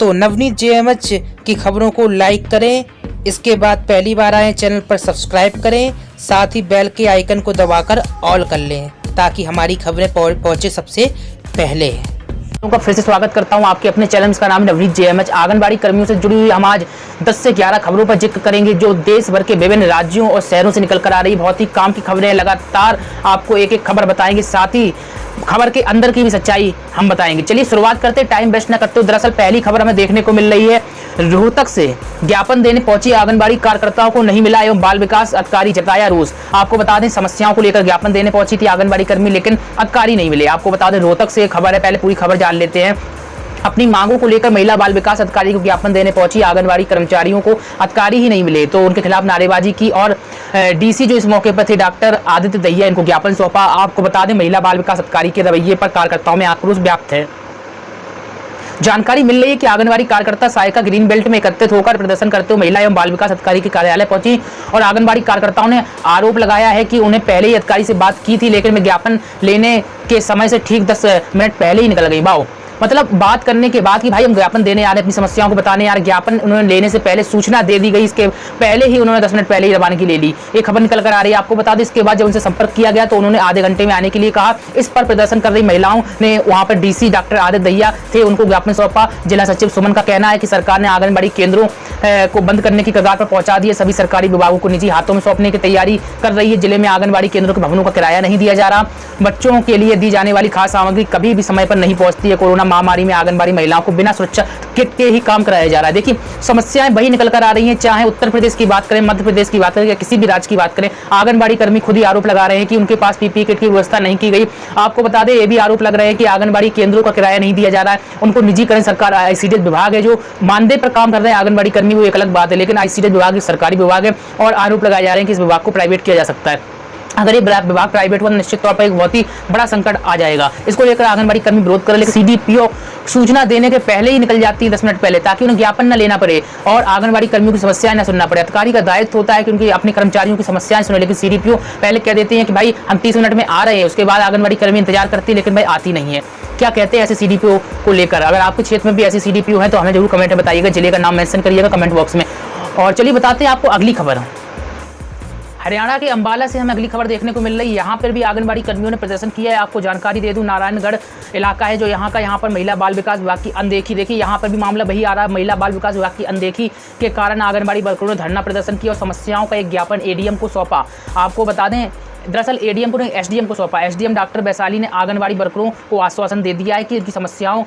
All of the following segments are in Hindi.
तो नवनीत जेएमएच की खबरों को लाइक करें, इसके बाद पहली बार आए चैनल पर सब्सक्राइब करें, साथ ही बेल के आइकन को दबाकर ऑल कर लें ताकि हमारी खबरें पहुंचे सबसे पहले। का फिर से स्वागत करता हूं आपके अपने चैनल का नाम नवनीत जेएमएच। आंगनबाड़ी कर्मियों से जुड़ी हुई हम आज 10 से 11 खबरों पर जिक्र करेंगे जो देश भर के विभिन्न राज्यों और शहरों से निकल कर आ रही बहुत ही काम की खबरें। लगातार आपको एक एक खबर बताएंगे, साथ ही खबर के अंदर की भी सच्चाई हम बताएंगे। चलिए शुरुआत करते, टाइम वेस्ट न करते। दरअसल पहली खबर हमें देखने को मिल रही है, रोहतक से ज्ञापन देने पहुंची आंगनबाड़ी कार्यकर्ताओं को नहीं मिला एवं बाल विकास अधिकारी जताया रोष। आपको बता दें, समस्याओं को लेकर ज्ञापन देने पहुंची थी आंगनबाड़ी कर्मी, लेकिन अधिकारी नहीं मिले। आपको बता दें, रोहतक से खबर है, पहले पूरी खबर जान लेते हैं। अपनी मांगों को लेकर महिला बाल विकास अधिकारी को ज्ञापन देने पहुंची आंगनबाड़ी कर्मचारियों को अधिकारी ही नहीं मिले तो उनके खिलाफ नारेबाजी की और डीसी जो इस मौके पर थे डॉक्टर आदित्य दहिया, इनको ज्ञापन सौंपा। आपको बता दें, महिला बाल विकास अधिकारी के रवैये पर कार्यकर्ताओं में आक्रोश व्याप्त है। जानकारी मिल रही है कि आंगनबाड़ी कार्यकर्ता सायका ग्रीन बेल्ट में एकत्रित होकर प्रदर्शन करते हुए महिला एवं बाल विकास अधिकारी के कार्यालय पहुंची और आंगनबाड़ी कार्यकर्ताओं ने आरोप लगाया है कि उन्हें पहले ही अधिकारी से बात की थी, लेकिन मैं ज्ञापन लेने के समय से ठीक 10 मिनट पहले ही निकल गई। वाओ, मतलब बात करने के बाद कि भाई हम ज्ञापन देने आ रहे हैं, अपनी समस्याओं को बताने यार, ज्ञापन उन्होंने लेने से पहले सूचना दे दी गई, इसके पहले ही उन्होंने 10 मिनट पहले ही रवानगी ले ली। ये खबर निकल कर आ रही है। आपको बता दें, इसके बाद जब उनसे संपर्क किया गया तो उन्होंने आधे घंटे में आने के लिए कहा। इस पर प्रदर्शन कर रही महिलाओं ने वहां पर डीसी डॉक्टर आदित्य दहिया थे, उनको ज्ञापन सौंपा। जिला सचिव सुमन का कहना है कि सरकार ने आंगनबाड़ी केंद्रों को बंद करने की कगार पर पहुंचा दी है, सभी सरकारी विभागों को निजी हाथों में सौंपने की तैयारी कर रही है। जिले में आंगनबाड़ी केंद्रों के भवनों का किराया नहीं दिया जा रहा, बच्चों के लिए दी जाने वाली खास सामग्री कभी भी समय पर नहीं पहुंचती है। कोरोना महामारी में आंगनबाड़ी महिलाओं को बिना सुरक्षा किट के ही काम कराया जा रहा है। देखिए, समस्याएं वही निकल कर आ रही हैं, चाहे उत्तर प्रदेश की बात करें, मध्य प्रदेश की बात करें या किसी भी राज्य की बात करें। आंगनबाड़ी कर्मी खुद ही आरोप लगा रहे हैं कि उनके पास पीपीई किट की व्यवस्था नहीं की गई। आपको बता दें, ये भी आरोप लग रहे हैं कि आंगनबाड़ी केंद्रों का किराया नहीं दिया जा रहा है, उनको निजीकरण सरकार आईसीडीएस विभाग है जो मानदेय पर काम कर रहे हैं आंगनबाड़ी कर्मी, वो एक अलग बात है, लेकिन आईसीडीएस विभाग सरकारी विभाग है और आरोप लगाए जा रहे हैं कि इस विभाग को प्राइवेट किया जा सकता है। अगर ये विभाग प्राइवेट हुआ, निश्चित तौर पर एक बहुत ही बड़ा संकट आ जाएगा। इसको लेकर आंगनबाड़ी कर्मी विरोध कर, लेकिन सीडीपीओ सूचना देने के पहले ही निकल जाती है 10 मिनट पहले, ताकि उन्हें ज्ञापन न लेना पड़े और आंगनबाड़ी कर्मियों की समस्याएं न सुनना पड़े। अधिकारी का दायित्व होता है कि उनके अपने कर्मचारियों की समस्याएं सुने, लेकिन सीडीपीओ पहले कह देते हैं कि भाई हम 30 मिनट में आ रहे हैं, उसके बाद आंगनबाड़ी कर्मी इंतजार करती है लेकिन भाई आती नहीं है। क्या कहते हैं ऐसे सीडीपीओ को लेकर? अगर आपके क्षेत्र में भी ऐसे सीडीपीओ हैं तो हमें जरूर कमेंट में बताइएगा, जिले का नाम मेंशन करिएगा कमेंट बॉक्स में। और चलिए बताते हैं आपको अगली खबर। हरियाणा के अंबाला से हमें अगली खबर देखने को मिल रही है। यहाँ पर भी आंगनबाड़ी कर्मियों ने प्रदर्शन किया है। आपको जानकारी दे दूं, नारायणगढ़ इलाका है जो यहाँ पर महिला बाल विकास विभाग की अनदेखी, देखिए यहाँ पर भी मामला वही आ रहा है, महिला बाल विकास विभाग की अनदेखी के कारण आंगनबाड़ी वर्करों ने धरना प्रदर्शन किया और समस्याओं का एक ज्ञापन एडीएम को सौंपा। आपको बता दें, दरअसल एडीएम को नहीं एसडीएम को सौंपा। एसडीएम डॉक्टर वैशाली ने आंगनबाड़ी वर्करों को आश्वासन दे दिया है कि उनकी समस्याओं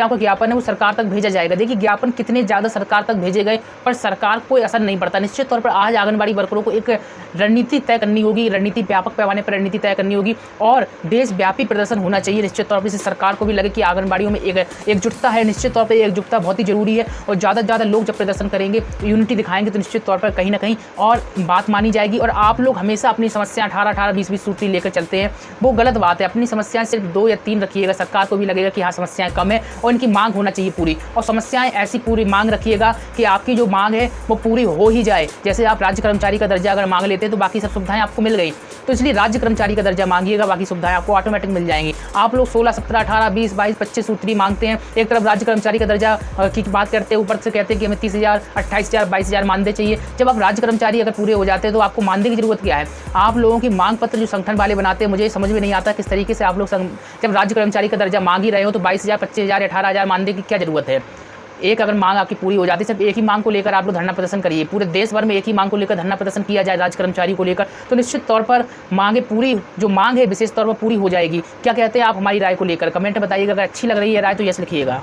का ज्ञापन है वो सरकार तक भेजा जाएगा। देखिए, ज्ञापन कितने ज़्यादा सरकार तक भेजे गए पर सरकार को कोई असर नहीं पड़ता। निश्चित तौर पर आज आंगनबाड़ी वर्करों को एक रणनीति तय करनी होगी, रणनीति व्यापक पैमाने पर रणनीति तय करनी होगी और देशव्यापी प्रदर्शन होना चाहिए। निश्चित तौर पर इसे सरकार को भी लगे कि आंगनबाड़ियों में एकजुटता है। निश्चित तौर पर एकजुटता बहुत ही जरूरी है और ज़्यादा से ज़्यादा लोग जब प्रदर्शन करेंगे, यूनिटी दिखाएंगे तो निश्चित तौर पर कहीं ना कहीं और बात मानी जाएगी। और आप लोग हमेशा अपनी समस्या 18-18, 20-20 सूत्री लेकर चलते हैं, वो गलत बात है। अपनी समस्याएं सिर्फ 2 या 3 रखिएगा, सरकार को भी लगेगा कि हाँ समस्याएं कम है और इनकी मांग होना चाहिए पूरी, और समस्याएं ऐसी पूरी मांग रखिएगा कि आपकी जो मांग है वो पूरी हो ही जाए। जैसे आप राज्य कर्मचारी का दर्जा अगर मांग लेते हैं तो बाकी सब सुविधाएं आपको मिल गई, तो इसलिए राज्य कर्मचारी का दर्जा मांगिएगा, बाकी सुविधाएं आपको ऑटोमेटिक मिल जाएंगी। आप लोग 16, 17, 18, 20, 22, 25 सूत्री मांगते हैं, एक तरफ राज्य कर्मचारी का दर्जा की बात करते हैं, ऊपर से कहते हैं कि हमें 30,000, 28,000, 22,000 मानदेय चाहिए। जब आप राज्य कर्मचारी अगर पूरे हो जाते हैं तो आपको मानदेय की जरूरत क्या है? आप लोगों की मांग पत्र जो संगठन वाले बनाते हैं, मुझे समझ में नहीं आता किस तरीके से आप लोग जब राज्य कर्मचारी का दर्जा मांग ही रहे हो तो 22,000, 25,000, 18,000 मानदेय की क्या जरूरत है? एक अगर मांग आपकी पूरी हो जाती है, सिर्फ एक ही मांग को लेकर आप लोग धरना प्रदर्शन करिए, पूरे देश भर में एक ही मांग को लेकर धरना प्रदर्शन किया जाए राज्य कर्मचारी को लेकर, तो निश्चित तौर पर मांगे पूरी, जो मांग है विशेष तौर पर पूरी हो जाएगी। क्या कहते हैं आप हमारी राय को लेकर? कमेंट में बताइएगा। अगर अच्छी लग रही है राय तो यस लिखिएगा।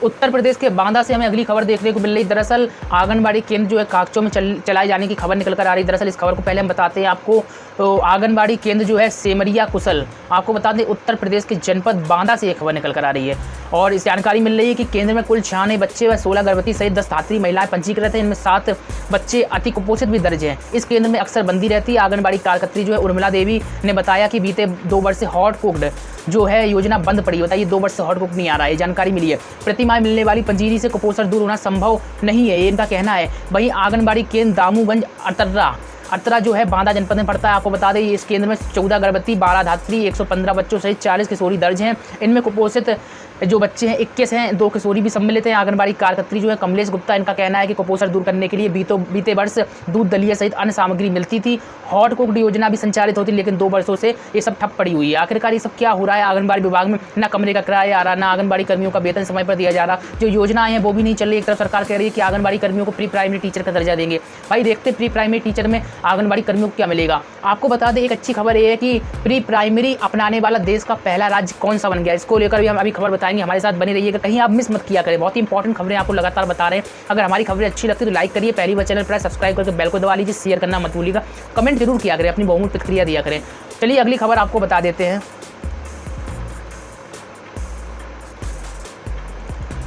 उत्तर प्रदेश के बांदा से हमें अगली खबर देखने को मिल रही। दरअसल आंगनबाड़ी केंद्र जो है कागजों में चलाए जाने की खबर निकल कर आ रही। दरअसल इस खबर को पहले हम बताते हैं आपको। तो आंगनबाड़ी केंद्र जो है सेमरिया कुशल, आपको बता दें उत्तर प्रदेश के जनपद बांदा से एक खबर निकल कर आ रही है और इस जानकारी मिल रही है कि केंद्र में कुल 96 बच्चे व 16 गर्भवती सहित 10 धात्री महिलाएं पंजीकृत हैं। इनमें 7 बच्चे अति कुपोषित भी दर्ज हैं। इस केंद्र में अक्सर बंदी रहती है। आंगनबाड़ी कार्यकर्त्री जो है उर्मिला देवी ने बताया कि बीते 2 वर्ष से हॉट कुक्ड जो है योजना बंद पड़ी। बताइए 2 वर्ष से हॉट कुक नहीं आ रहा है, जानकारी मिली है। प्रति माह मिलने वाली पंजीरी से कुपोषण दूर होना संभव नहीं है, ये इनका कहना है। वहीं आंगनबाड़ी केंद्र दामूगंज अतर्रा अतरा जो है बांदा जनपद में पड़ता है। आपको बता दें इस केंद्र में 14 गर्भवती, 12 धात्री, 115 बच्चों सहित 40 किशोरी दर्ज हैं। इनमें कुपोषित जो बच्चे हैं 21 हैं, 2 किशोरी भी सम्मिलित हैं। आंगनबाड़ी कार्यकर्त्री जो है कमलेश गुप्ता, इनका कहना है कि कुपोषण दूर करने के लिए बीते वर्ष दूध, दलिया सहित अन्य सामग्री मिलती थी। हॉट कुक्ड योजना भी संचालित होती, लेकिन 2 वर्षों से ये सब ठप पड़ी हुई है। आखिरकार ये सब क्या हो रहा है? आंगनबाड़ी विभाग में ना कमरे का किराया आ रहा, ना आंगनबाड़ी कर्मियों का वेतन समय पर दिया जा रहा, जो योजनाएं हैं वो भी नहीं चल रही। एक तरफ सरकार कह रही है कि आंगनबाड़ी कर्मियों को प्री प्राइमरी टीचर का दर्जा देंगे। भाई देखते प्री प्राइमरी टीचर में आंगनबाड़ी कर्मियों को क्या मिलेगा। आपको बता दें एक अच्छी खबर ये है कि प्री प्राइमरी अपनाने वाला देश का पहला राज्य कौन सा बन गया। इसको लेकर भी हम अभी खबर बताएंगे, हमारे साथ बने रहिएगा, कहीं आप मिस मत किया करें। बहुत ही इंपॉर्टेंट खबरें आपको लगातार बता रहे हैं। अगर हमारी खबरें अच्छी लगती है तो लाइक करिए, पहली बार चैनल पर सब्सक्राइब करके बेल को दबा लीजिए, शेयर करना मत भूलिएगा, कमेंट जरूर किया करें, अपनी बहुमूल्य प्रतिक्रिया दिया करें। चलिए अगली खबर आपको बता देते हैं।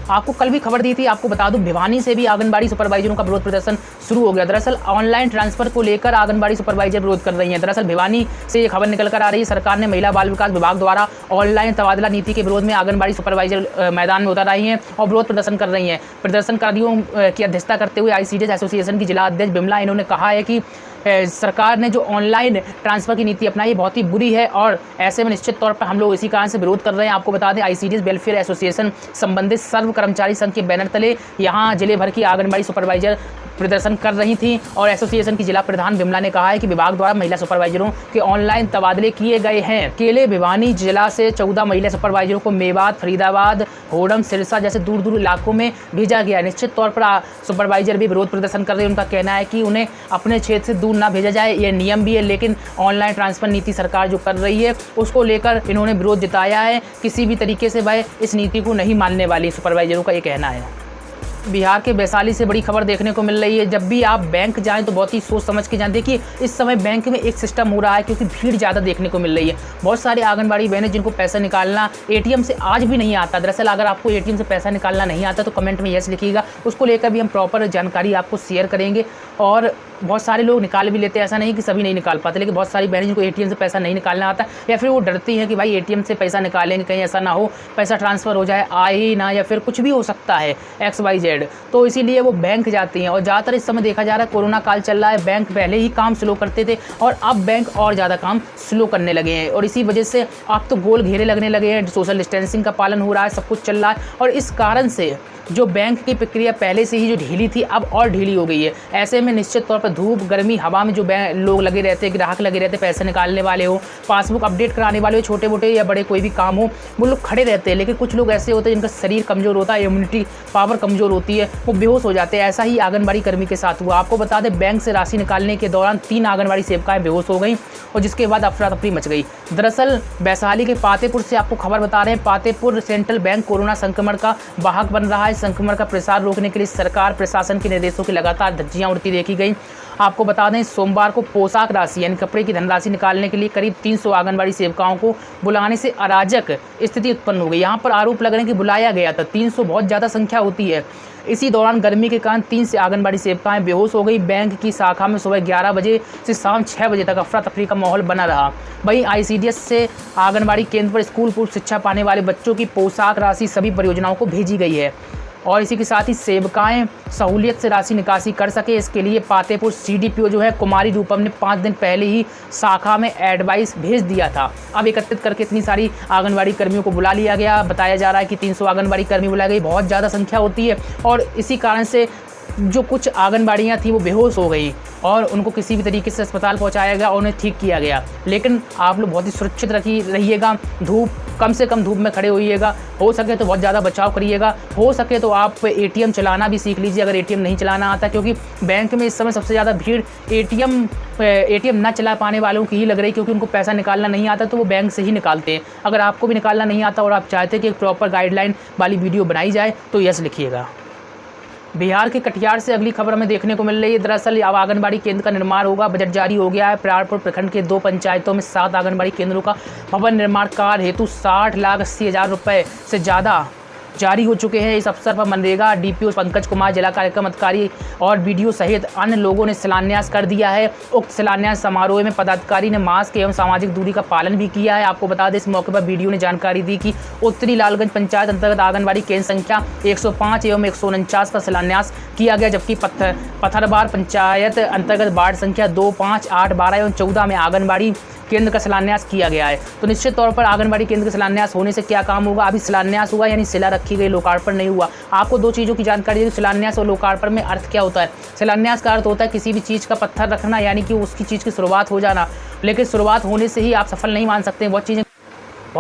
आपको कल भी खबर दी थी, आपको बता दूं भिवानी से भी आंगनबाड़ी सुपरवाइजरों का विरोध प्रदर्शन शुरू हो गया। दरअसल ऑनलाइन ट्रांसफर को लेकर आंगनबाड़ी सुपरवाइजर विरोध कर रही हैं। दरअसल भिवानी से ये खबर निकल कर आ रही है, सरकार ने महिला बाल विकास विभाग द्वारा ऑनलाइन तबादला नीति के विरोध में आंगनबाड़ी सुपरवाइजर मैदान में उतर आई हैं और विरोध प्रदर्शन कर रही हैं। प्रदर्शनकारियों की अध्यक्षता करते हुए ICDS एसोसिएशन की जिला अध्यक्ष बिमला, इन्होंने कहा है कि सरकार ने जो ऑनलाइन ट्रांसफ़र की नीति अपनाई बहुत ही बुरी है और ऐसे में निश्चित तौर पर हम लोग इसी कारण से विरोध कर रहे हैं। आपको बता दें ICDS वेलफेयर एसोसिएशन संबंधित सर्व कर्मचारी संघ के बैनर तले यहाँ जिले भर की आंगनबाड़ी सुपरवाइजर प्रदर्शन कर रही थी और एसोसिएशन की जिला प्रधान बिमला ने कहा है कि विभाग द्वारा महिला सुपरवाइजरों के ऑनलाइन तबादले किए गए हैं। केले भिवानी जिला से 14 महिला सुपरवाइजरों को मेवात, फरीदाबाद, होडम, सिरसा जैसे दूर दूर इलाकों में भेजा गया। निश्चित तौर पर सुपरवाइजर भी विरोध प्रदर्शन कर रहे हैं। उनका कहना है कि उन्हें अपने क्षेत्र से दूर ना भेजा जाए, ये नियम भी है, लेकिन ऑनलाइन ट्रांसफर नीति सरकार जो कर रही है उसको लेकर इन्होंने विरोध जताया है। किसी भी तरीके से वह इस नीति को नहीं मानने वाली, सुपरवाइजरों का ये कहना है। बिहार के वैशाली से बड़ी खबर देखने को मिल रही है। जब भी आप बैंक जाएं तो बहुत ही सोच समझ के जाएं। देखिए इस समय बैंक में एक सिस्टम हो रहा है क्योंकि भीड़ ज़्यादा देखने को मिल रही है। बहुत सारे आंगनबाड़ी बहनें जिनको पैसा निकालना ATM से आज भी नहीं आता। दरअसल अगर आपको ATM से पैसा निकालना नहीं आता तो कमेंट में यस लिखिएगा, उसको लेकर भी हम प्रॉपर जानकारी आपको शेयर करेंगे। और बहुत सारे लोग निकाल भी लेते हैं, ऐसा नहीं कि सभी नहीं निकाल पाते, लेकिन बहुत सारी बहनें जिनको ATM से पैसा नहीं निकालना आता या फिर वो डरती हैं कि भाई ATM से पैसा निकालेंगे कहीं ऐसा ना हो पैसा ट्रांसफ़र हो जाए, आए ही ना, या फिर कुछ भी हो सकता है XYZ, तो इसीलिए वो बैंक जाती हैं। और ज़्यादातर इस समय देखा जा रहा है, कोरोना काल चल रहा है, बैंक पहले ही काम स्लो करते थे और अब बैंक और ज़्यादा काम स्लो करने लगे हैं और इसी वजह से अब तो गोल घेरे लगने लगे हैं, सोशल डिस्टेंसिंग का पालन हो रहा है, सब कुछ चल रहा है और इस कारण से जो बैंक की प्रक्रिया पहले से ही जो ढीली थी अब और ढीली हो गई है। ऐसे में निश्चित तौर पर धूप, गर्मी, हवा में जो लोग लगे रहते हैं, ग्राहक लगे रहते हैं, पैसे निकालने वाले हो, पासबुक अपडेट कराने वाले हो, छोटे मोटे या बड़े कोई भी काम हो, वो लोग खड़े रहते हैं। लेकिन कुछ लोग ऐसे होते हैं जिनका शरीर कमज़ोर होता है, इम्यूनिटी पावर कमज़ोर होती है, वो बेहोश हो जाते हैं। ऐसा ही आंगनबाड़ी कर्मी के साथ हुआ। आपको बता दें बैंक से राशि निकालने के दौरान 3 आंगनबाड़ी सेविकाएं बेहोश हो गई और जिसके बाद अफरा तफरी मच गई। दरअसल वैशाली के पातेपुर से आपको खबर बता रहे हैं, पातेपुर सेंट्रल बैंक कोरोना संक्रमण का वाहक बन रहा है। संक्रमण का प्रसार रोकने के लिए सरकार प्रशासन के निर्देशों की लगातार धज्जियां उड़ती देखी गई। आपको बता दें सोमवार को पोशाक राशि यानी कपड़े की धनराशि निकालने के लिए करीब 300 आंगनबाड़ी सेविकाओं को बुलाने से अराजक स्थिति उत्पन्न हो गई। यहाँ पर आरोप लग रहे हैं कि बुलाया गया था, 300 बहुत ज़्यादा संख्या होती है। इसी दौरान गर्मी के कारण 3 से आंगनबाड़ी सेविकाएं बेहोश हो गई। बैंक की शाखा में सुबह 11 बजे से शाम 6 बजे तक अफरा तफरी का माहौल बना रहा। वहीं ICDS से आंगनबाड़ी केंद्र पर स्कूल पूर्व शिक्षा पाने वाले बच्चों की पोशाक राशि सभी परियोजनाओं को भेजी गई है और इसी के साथ ही सेविकाएं सहूलियत से राशि निकासी कर सके, इसके लिए पातेपुर CDPO जो है कुमारी रूपम ने 5 दिन पहले ही शाखा में एडवाइस भेज दिया था। अब एकत्रित करके इतनी सारी आंगनबाड़ी कर्मियों को बुला लिया गया। बताया जा रहा है कि 300 आंगनबाड़ी कर्मी बुलाए गए, बहुत ज़्यादा संख्या होती है और इसी कारण से जो कुछ आंगनबाड़ियाँ थी वो बेहोश हो गई और उनको किसी भी तरीके से अस्पताल पहुंचाया गया और उन्हें ठीक किया गया। लेकिन आप लोग बहुत ही सुरक्षित रहिएगा, धूप कम से कम धूप में खड़े होइएगा, हो सके तो बहुत ज़्यादा बचाव करिएगा, हो सके तो आप ATM चलाना भी सीख लीजिए अगर ATM नहीं चलाना आता, क्योंकि बैंक में इस समय सबसे ज़्यादा भीड़ ATM ना चला पाने वालों की ही लग रही, क्योंकि उनको पैसा निकालना नहीं आता तो वो बैंक से ही निकालते हैं। अगर आपको भी निकालना नहीं आता और आप चाहते हैं कि एक प्रॉपर गाइडलाइन वाली वीडियो बनाई जाए तो यस लिखिएगा। बिहार के कटिहार से अगली खबर हमें देखने को मिल रही है। दरअसल अब आंगनबाड़ी केंद्र का निर्माण होगा, बजट जारी हो गया है। प्राणपुर प्रखंड के 2 पंचायतों में 7 आंगनबाड़ी केंद्रों का भवन निर्माण कार्य हेतु 60,80,000 रुपये से ज़्यादा जारी हो चुके हैं। इस अवसर पर मनरेगा डीपीओ पंकज कुमार, जिला कार्यक्रम अधिकारी और बीडीओ सहित अन्य लोगों ने शिलान्यास कर दिया है। उक्त शिलान्यास समारोह में पदाधिकारी ने मास्क एवं सामाजिक दूरी का पालन भी किया है। आपको बता दें, इस मौके पर बीडीओ ने जानकारी दी कि उत्तरी लालगंज पंचायत अंतर्गत आंगनबाड़ी केंद्र संख्या 105 एवं 149 का शिलान्यास किया गया, जबकि पत्थरबार पंचायत अंतर्गत वार्ड संख्या 2, 5, 8, 12 एवं 14 में आंगनबाड़ी केंद्र का शिलान्यास किया गया है। तो निश्चित तौर पर आंगनबाड़ी केंद्र का शिलान्यास होने से क्या काम होगा? अभी शिलान्यास हुआ यानी शिला रखी गई, लोकार्पण नहीं हुआ। आपको दो चीज़ों की जानकारी दी, शिलान्यास और लोकार्पण में अर्थ क्या होता है। शिलान्यास का अर्थ होता है किसी भी चीज़ का पत्थर रखना, यानी कि उसकी चीज़ की शुरुआत हो जाना, लेकिन शुरुआत होने से ही आप सफल नहीं मान सकते। बहुत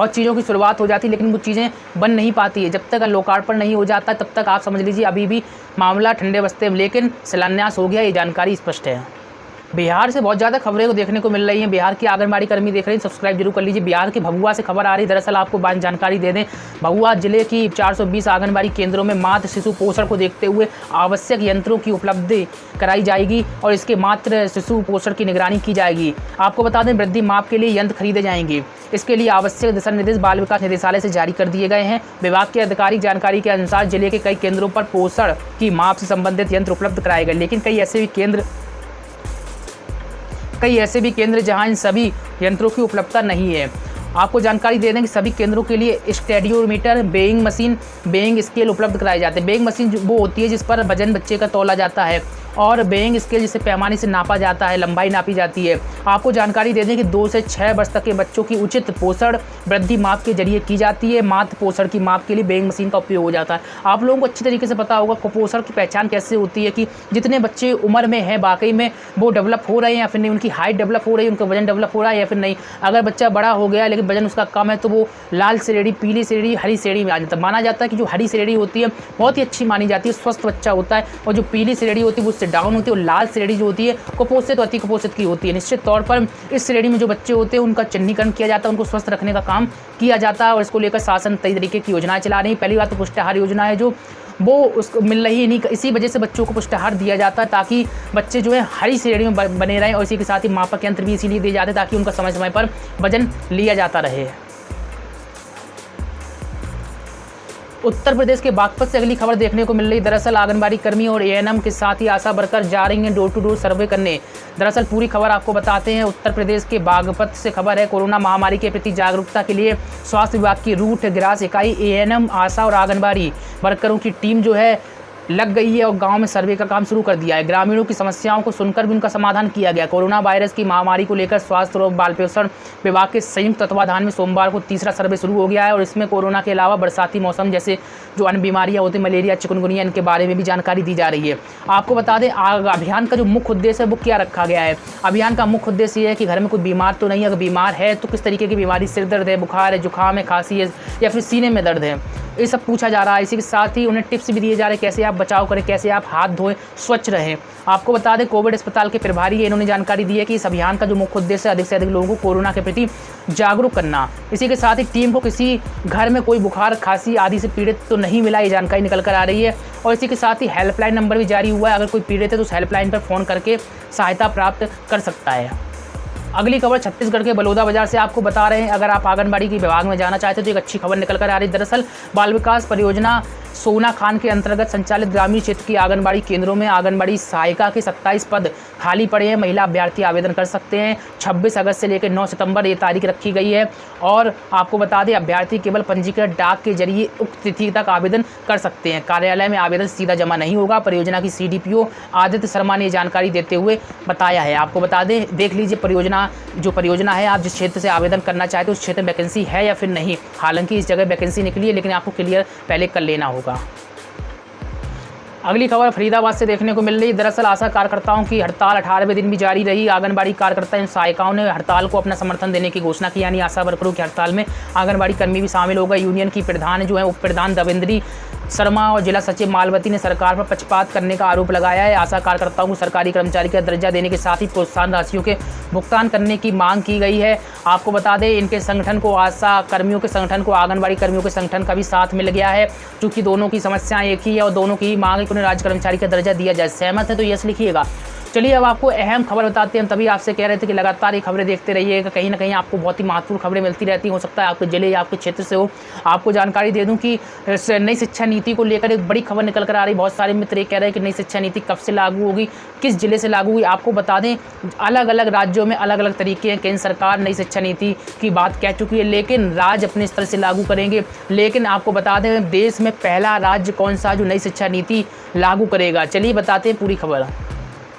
चीज़ों की शुरुआत हो जाती है लेकिन वो चीज़ें बन नहीं पाती है। जब तक लोकार्पण नहीं हो जाता तब तक आप समझ लीजिए अभी भी मामला ठंडे बस्ते में, लेकिन शिलान्यास हो गया, ये जानकारी स्पष्ट है। बिहार से बहुत ज़्यादा खबरें को देखने को मिल रही हैं। बिहार की आंगनबाड़ी कर्मी देख रहे हैं, सब्सक्राइब जरूर कर लीजिए। बिहार के भभुआ से खबर आ रही है। दरअसल आपको जानकारी दे दें, भभुआ जिले की 420 आंगनबाड़ी केंद्रों में मातृ शिशु पोषण को देखते हुए आवश्यक यंत्रों की उपलब्धि कराई जाएगी और इसके मातृ शिशु पोषण की निगरानी की जाएगी। आपको बता दें, वृद्धि माप के लिए यंत्र खरीदे जाएंगे। इसके लिए आवश्यक दिशा निर्देश बाल विकास निदेशालय से जारी कर दिए गए हैं। विभाग के आधिकारिक जानकारी के अनुसार जिले के कई केंद्रों पर पोषण की माप से संबंधित यंत्र उपलब्ध कराए गए, लेकिन कई ऐसे भी केंद्र जहां इन सभी यंत्रों की उपलब्धता नहीं है। आपको जानकारी दे दें कि सभी केंद्रों के लिए stadiometer, weighing machine, weighing scale उपलब्ध कराए जाते हैं। वेइंग मशीन वो होती है जिस पर वजन बच्चे का तौला जाता है, और वेइंग स्केल जिसे पैमाने से नापा जाता है, लंबाई नापी जाती है। आपको जानकारी दे दें कि 2 से 6 वर्ष तक के बच्चों की उचित पोषण वृद्धि माप के जरिए की जाती है। मातृ पोषण की माप के लिए वेइंग मशीन का उपयोग हो जाता है। आप लोगों को अच्छी तरीके से पता होगा कुपोषण की पहचान कैसे होती है, कि जितने बच्चे उम्र में हैं वाकई में वो डेवलप हो रहे हैं या फिर नहीं, उनकी हाइट डेवलप हो रही है, उनका वजन डेवलप हो रहा है या फिर नहीं। अगर बच्चा बड़ा हो गया लेकिन वजन उसका कम है तो वो लाल श्रेणी, पीली श्रेणी, हरी श्रेणी में आ जाता है। माना जाता है कि जो हरी श्रेणी होती है बहुत ही अच्छी मानी जाती है, स्वस्थ बच्चा होता है, और जो पीली श्रेणी होती है वो उससे डाउन होती है, और लाल श्रेणी जो होती है कुपोषित और अति कुपोषित की होती है। निश्चित तौर पर इस श्रेणी में जो बच्चे होते हैं उनका चिन्हीकरण किया जाता है, उनको स्वस्थ रखने का काम किया जाता है, और इसको लेकर शासन कई तरीके की योजनाएं चला रही है। पहली बात तो पुष्टाहार योजना है जो वो उसको मिल रही है नहीं, इसी वजह से बच्चों को पुष्टाहार दिया जाता है ताकि बच्चे जो है हरी श्रेणी में बने रहें, और इसी के साथ ही मापक यंत्र भी इसीलिए दिए जाते हैं ताकि उनका समय समय पर वजन लिया जाता रहे। उत्तर प्रदेश के बागपत से अगली खबर देखने को मिल रही। दरअसल आंगनबाड़ी कर्मी और एएनएम के साथ ही आशा वर्कर जा रही हैं डोर टू डोर सर्वे करने। दरअसल पूरी खबर आपको बताते हैं। उत्तर प्रदेश के बागपत से खबर है। कोरोना महामारी के प्रति जागरूकता के लिए स्वास्थ्य विभाग की रूट ग्रास इकाई एएनएम, आशा और आंगनबाड़ी वर्करों की टीम जो है लग गई है और गांव में सर्वे का काम शुरू कर दिया है। ग्रामीणों की समस्याओं को सुनकर भी उनका समाधान किया गया। कोरोना वायरस की महामारी को लेकर स्वास्थ्य और बाल पोषण विभाग के संयुक्त तत्वाधान में सोमवार को तीसरा सर्वे शुरू हो गया है, और इसमें कोरोना के अलावा बरसाती मौसम जैसे जो अन्य बीमारियां होती हैं, मलेरिया, चिकनगुनिया, इनके बारे में भी जानकारी दी जा रही है। आपको बता दें अभियान का जो मुख्य उद्देश्य है वो क्या रखा गया है। अभियान का मुख्य उद्देश्य ये है कि घर में कोई बीमार तो नहीं है, अगर बीमार है तो किस तरीके की बीमारी, सिर दर्द है, बुखार है, जुकाम है, खांसी है या फिर सीने में दर्द है, ये सब पूछा जा रहा है। इसी के साथ ही उन्हें टिप्स भी दिए जा रहे हैं कैसे आप बचाव करें, कैसे आप हाथ धोएं, स्वच्छ रहें। आपको बता दें कोविड अस्पताल के प्रभारी है, इन्होंने जानकारी दी है कि इस अभियान का जो मुख्य उद्देश्य है अधिक से अधिक लोगों को कोरोना के प्रति जागरूक करना। इसी के साथ ही टीम को किसी घर में कोई बुखार, खांसी आदि से पीड़ित तो नहीं मिला, ये जानकारी निकल कर आ रही है। और इसी के साथ ही हेल्पलाइन नंबर भी जारी हुआ है, अगर कोई पीड़ित है तो उस हेल्पलाइन पर फ़ोन करके सहायता प्राप्त कर सकता है। अगली खबर छत्तीसगढ़ के बलौदा बाजार से आपको बता रहे हैं। अगर आप आंगनबाड़ी के विभाग में जाना चाहते हैं तो एक अच्छी खबर निकल कर आ रही है। दरअसल बाल विकास परियोजना सोना खान के अंतर्गत संचालित ग्रामीण क्षेत्र की आंगनबाड़ी केंद्रों में आंगनबाड़ी सहायिका के 27 पद खाली पड़े हैं। महिला अभ्यर्थी आवेदन कर सकते हैं। 26 अगस्त से लेकर 9 सितंबर ये तारीख रखी गई है, और आपको बता दें अभ्यर्थी केवल पंजीकृत डाक के जरिए उक्त तिथि तक आवेदन कर सकते हैं। कार्यालय में आवेदन सीधा जमा नहीं होगा। परियोजना की CDPO आदित्य शर्मा ने जानकारी देते हुए बताया है। आपको बता दें, देख लीजिए परियोजना है, आप जिस क्षेत्र से आवेदन करना चाहते हैं उस क्षेत्र में वैकेंसी है या फिर नहीं। हालांकि इस जगह वैकेंसी निकली है लेकिन आपको क्लियर पहले कर लेना होगा। अगली खबर फरीदाबाद से देखने को मिल रही है। दरअसल आशा कार्यकर्ताओं की हड़ताल 18वें दिन भी जारी रही। आंगनबाड़ी कार्यकर्ता एवं सहायिकाओं ने हड़ताल को अपना समर्थन देने की घोषणा की, यानी आशा वर्करों की हड़ताल में आंगनबाड़ी कर्मी भी शामिल हो गए। यूनियन की प्रधान जो है उप प्रधान देवेंद्री शर्मा और जिला सचिव मालवती ने सरकार पर पक्षपात करने का आरोप लगाया है। आशा कार्यकर्ताओं को सरकारी कर्मचारी का दर्जा देने के साथ ही प्रोत्साहन राशियों के भुगतान करने की मांग की गई है। आपको बता दें इनके संगठन को, आशा कर्मियों के संगठन को आंगनबाड़ी कर्मियों के संगठन का भी साथ मिल गया है, क्योंकि दोनों की समस्याएं एक ही है और दोनों की ही मांग है कि उन्हें राज्य कर्मचारी का दर्जा दिया जाए। सहमत है तो यस लिखिएगा। चलिए अब आपको अहम खबर बताते हैं। हम तभी आपसे कह रहे थे कि लगातार ये खबरें देखते रहिएगा, कहीं ना कहीं आपको बहुत ही महत्वपूर्ण खबरें मिलती रहती हैं। हो सकता है आपके जिले या आपके क्षेत्र से हो। आपको जानकारी दे दूं कि नई शिक्षा नीति को लेकर एक बड़ी खबर निकल कर आ रही। बहुत सारे मित्र ये कह रहे हैं कि नई शिक्षा नीति कब से लागू होगी, किस जिले से लागू हुई। आपको बता दें अलग अलग राज्यों में अलग अलग तरीके हैं। केंद्र सरकार नई शिक्षा नीति की बात कह चुकी है, लेकिन राज्य अपने स्तर से लागू करेंगे। लेकिन आपको बता दें देश में पहला राज्य कौन सा जो नई शिक्षा नीति लागू करेगा, चलिए बताते हैं पूरी खबर।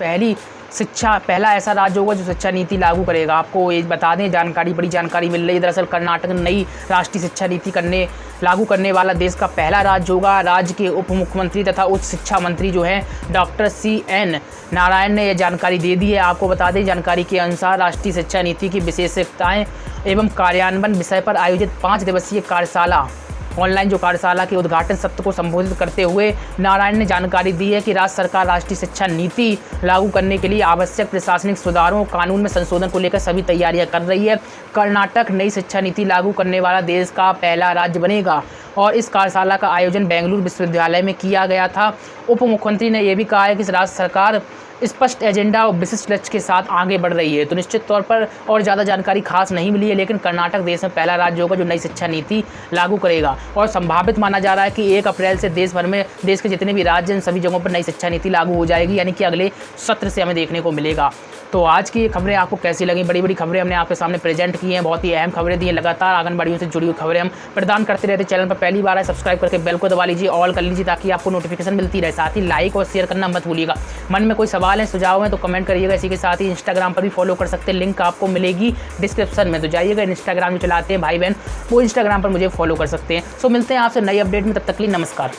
पहला ऐसा राज्य होगा जो शिक्षा नीति लागू करेगा। आपको ये बता दें बड़ी जानकारी मिल रही है। दरअसल कर्नाटक नई राष्ट्रीय शिक्षा नीति लागू करने वाला देश का पहला राज्य होगा। राज्य के उप मुख्यमंत्री तथा उच्च शिक्षा मंत्री जो हैं डॉक्टर CN नारायण ने यह जानकारी दे दी है। आपको बता दें जानकारी के अनुसार राष्ट्रीय शिक्षा नीति की विशेषताएं एवं कार्यान्वयन विषय पर आयोजित 5 दिवसीय कार्यशाला ऑनलाइन कार्यशाला के उद्घाटन सत्र को संबोधित करते हुए नारायण ने जानकारी दी है कि राज्य सरकार राष्ट्रीय शिक्षा नीति लागू करने के लिए आवश्यक प्रशासनिक सुधारों, कानून में संशोधन को लेकर सभी तैयारियां कर रही है। कर्नाटक नई शिक्षा नीति लागू करने वाला देश का पहला राज्य बनेगा और इस कार्यशाला का आयोजन बेंगलुरु विश्वविद्यालय में किया गया था। उप मुख्यमंत्री ने यह भी कहा है कि राज्य सरकार स्पष्ट एजेंडा और विशिष्ट लक्ष्य के साथ आगे बढ़ रही है। तो निश्चित तौर पर और ज़्यादा जानकारी खास नहीं मिली है, लेकिन कर्नाटक देश में पहला राज्य होगा जो नई शिक्षा नीति लागू करेगा और संभावित माना जा रहा है कि 1 अप्रैल से देश भर में देश के जितने भी राज्य हैं सभी जगहों पर नई शिक्षा नीति लागू हो जाएगी, यानी कि अगले सत्र से हमें देखने को मिलेगा। तो आज की ये खबरें आपको कैसी लगी? बड़ी बड़ी खबरें हमने आपके सामने प्रेजेंट की हैं, बहुत ही अहम खबरें दी हैं। लगातार आंगनबाड़ियों से जुड़ी हुई खबरें हम प्रदान करते रहते। चैनल पर पहली बार है सब्सक्राइब करके बेल को दबा लीजिए, ऑल कर लीजिए ताकि आपको नोटिफिकेशन मिलती रहे। साथ ही लाइक और शेयर करना मत भूलिएगा। मन में कोई सवाल है, सुझाव है तो कमेंट करिएगा। इसी के साथ ही इंस्टाग्राम पर भी फॉलो कर सकते हैं, लिंक आपको मिलेगी डिस्क्रिप्शन में। तो जाइएगा, इंस्टाग्राम जो चलाते हैं भाई बहन वो इंस्टाग्राम पर मुझे फॉलो कर सकते हैं। सो मिलते हैं आपसे नई अपडेट में, तब तक के लिए नमस्कार।